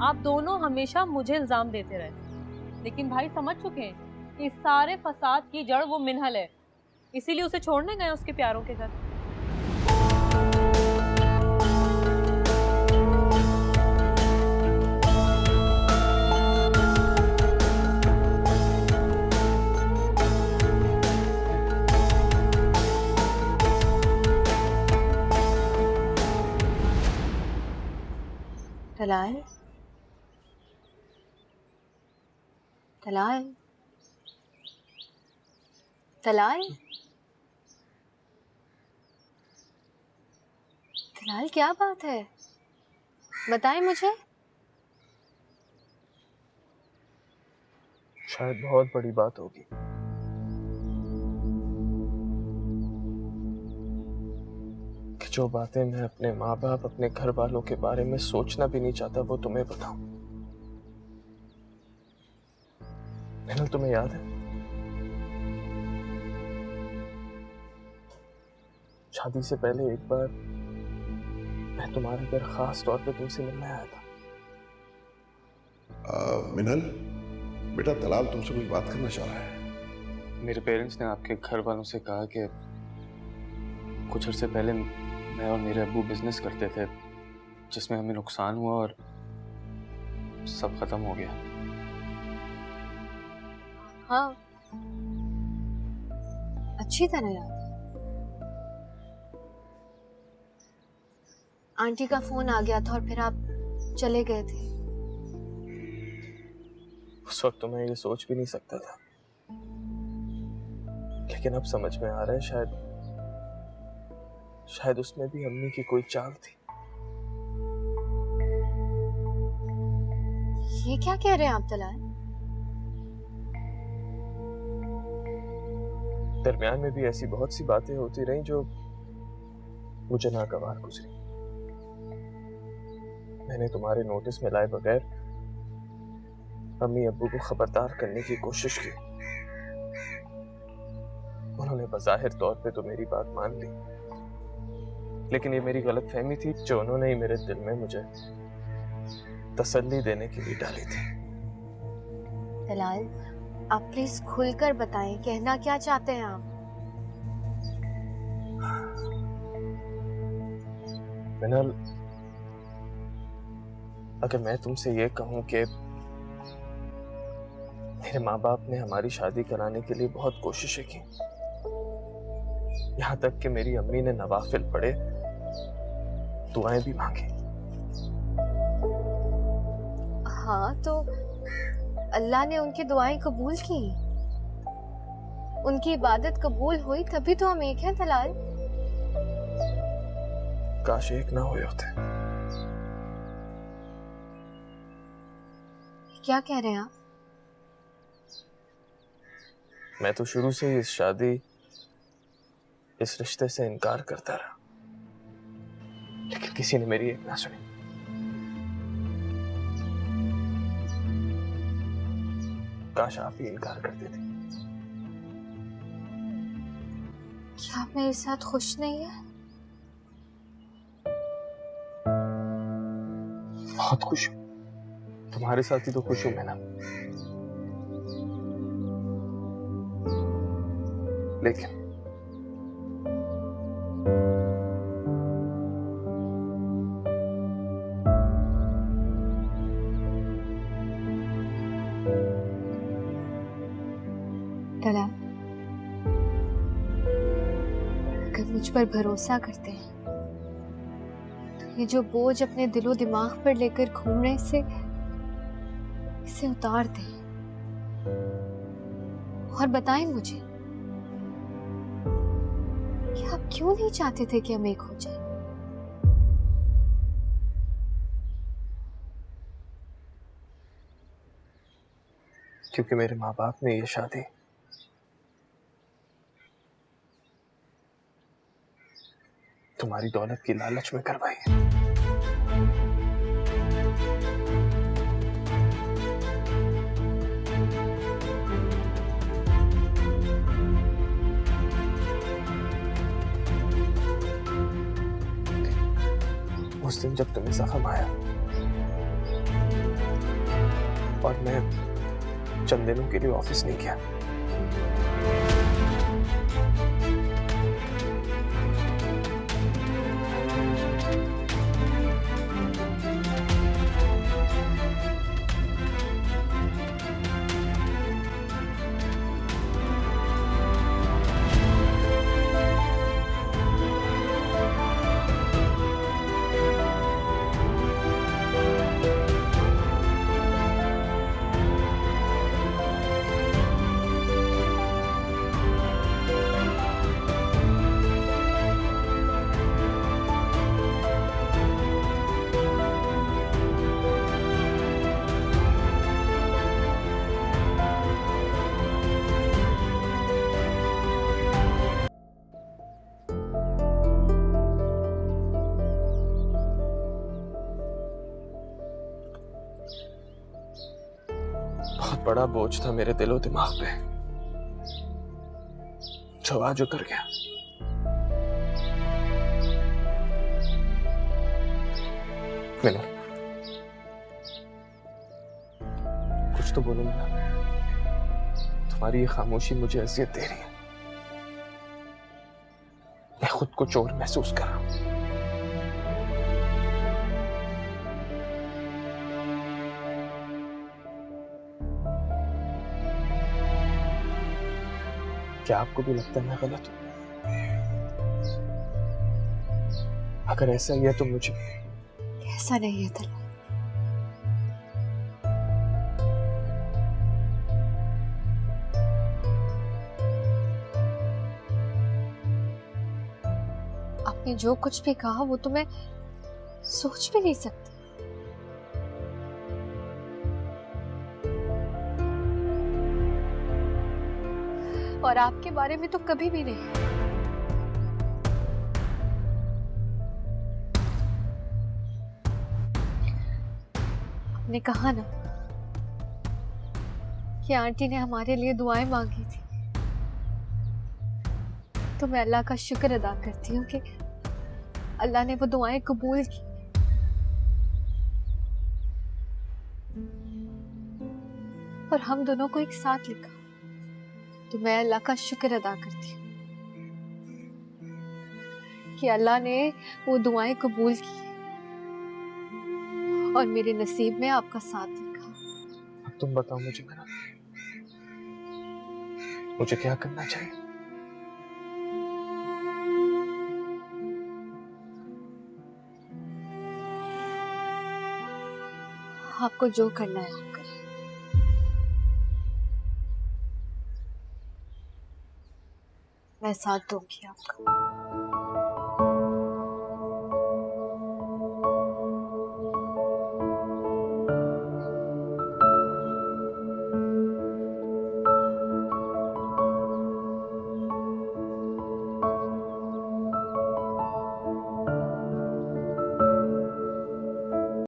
आप दोनों हमेशा मुझे इल्जाम देते रहे, लेकिन भाई समझ चुके हैं कि इस सारे फसाद की जड़ वो मिन्हल है, इसीलिए उसे छोड़ने गए उसके प्यारों के घर। तलाल, तलाल, तलाल, तलाल, क्या बात है? बताएं मुझे। शायद बहुत बड़ी बात होगी। कि जो बातें मैं अपने माँ बाप, अपने घर वालों के बारे में सोचना भी नहीं चाहता, वो तुम्हें बताऊं। मिन्हल, तुम्हें याद है शादी से पहले एक बार मैं तुम्हारे घर खास तौर पे तुमसे मिलने आया था। मिन्हल, बेटा तलाल तुमसे कोई बात करना चाह रहा है। मेरे पेरेंट्स ने आपके घर वालों से कहा कि कुछ अर्से पहले मैं और मेरे अब्बू बिजनेस करते थे जिसमें हमें नुकसान हुआ और सब खत्म हो गया। हाँ, अच्छी तरह याद है। आंटी का फोन आ गया था और फिर आप चले गए थे। उस वक्त तो मैं ये सोच भी नहीं सकता था, लेकिन अब समझ में आ रहा है शायद उसमें भी अम्मी की कोई चाल थी। ये क्या कह रहे हैं आप तलाल? दरमियान में भी ऐसी बहुत सी बातें होती रही जो मुझे नागवार गुजरी। मैंने तुम्हारे नोटिस में लाए बगैर अम्मी अब्बू को खबरदार करने की कोशिश की। उन्होंने बज़ाहिर तौर पे तो मेरी बात मान ली, लेकिन ये मेरी गलतफहमी थी जो उन्होंने ही मेरे दिल में मुझे तसल्ली देने के लिए डाली थी। तलाल, आप प्लीज खुलकर बताएं, कहना क्या चाहते हैं आप? मिन्हल, अगर मैं तुमसे ये कहूं कि मेरे माँ बाप ने हमारी शादी कराने के लिए बहुत कोशिशें की, यहां तक कि मेरी अम्मी ने नवाफिल पढ़े, दुआएं भी मांगी। हाँ, तो अल्लाह ने उनकी दुआएं कबूल की, उनकी इबादत कबूल हुई, तभी तो हम एक हैं तलाल। काश एक ना हुए होते। क्या कह रहे हैं आप? मैं तो शुरू से ही इस रिश्ते से इनकार करता रहा, लेकिन किसी ने मेरी एक ना सुनी। काश आप ही इनकार कर देते। क्या आप मेरे साथ खुश नहीं है? बहुत खुश हूं, तुम्हारे साथ ही तो खुश हूं मैं ना। लेकिन तलाल, अगर मुझ पर भरोसा करते हैं तो ये जो बोझ अपने दिलो दिमाग पर लेकर घूम रहे इसे उतार दें और बताएं मुझे कि आप क्यों नहीं चाहते थे कि हम एक हो जाएं? क्योंकि मेरे माँ बाप ने ये शादी तुम्हारी दौलत की लालच में करवाई है। उस दिन जब तुम्हें जख्म आया, और मैं चंद दिनों के लिए ऑफिस नहीं गया। बहुत बड़ा बोझ था मेरे दिलो दिमाग पे, जो आज उतर गया। मिला, कुछ तो बोलो मिला। तुम्हारी ये खामोशी मुझे अजियत दे रही है। मैं खुद को चोर महसूस कर रहा हूं। क्या आपको भी लगता है मैं गलत हूं? अगर ऐसा ही है तो मुझे ऐसा नहीं है तलवार। आपने जो कुछ भी कहा वो तो मैं सोच भी नहीं सकती। और आपके बारे में तो कभी भी नहीं। आपने कहा ना कि आंटी ने हमारे लिए दुआएं मांगी थी, तो मैं अल्लाह का शुक्र अदा करती हूँ कि अल्लाह ने वो दुआएं कबूल की। और हम दोनों को एक साथ लिखा, तो मैं अल्लाह का शुक्र अदा करती हूँ कि अल्लाह ने वो दुआएं कबूल की और मेरे नसीब में आपका साथ लिखा। अब तुम बताओ मुझे मेरा, मुझे क्या करना चाहिए? आपको जो करना है आप करें। मैं साथ दूंगी आपका।